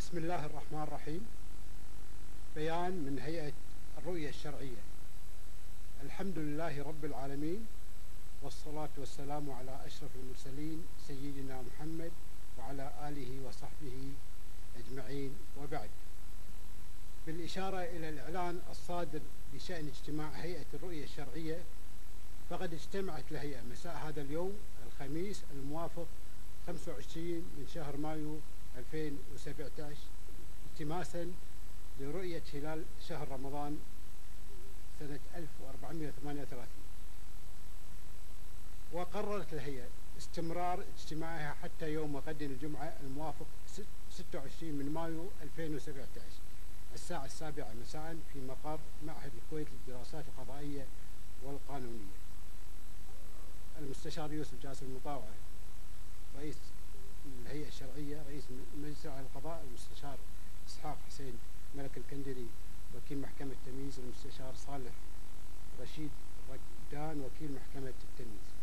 بسم الله الرحمن الرحيم. بيان من هيئة الرؤية الشرعية. الحمد لله رب العالمين، والصلاة والسلام على أشرف المرسلين سيدنا محمد وعلى آله وصحبه أجمعين، وبعد. بالإشارة إلى الإعلان الصادر بشأن اجتماع هيئة الرؤية الشرعية، فقد اجتمعت الهيئة مساء هذا اليوم الخميس الموافق 25 من شهر مايو 2017 التماسا لرؤية هلال شهر رمضان سنة 1438. وقررت الهيئة استمرار اجتماعها حتى يوم غد الجمعة الموافق 26 من مايو 2017 الساعة 7 مساء في مقر معهد الكويت للدراسات القضائية والقانونية. المستشار يوسف جاسر المطاوعة رئيس الهيئة الشرعية، رئيس مجلس القضاء المستشار إسحاق حسين ملك الكندري وكيل محكمة التمييز، المستشار صالح رشيد ردان وكيل محكمة التمييز.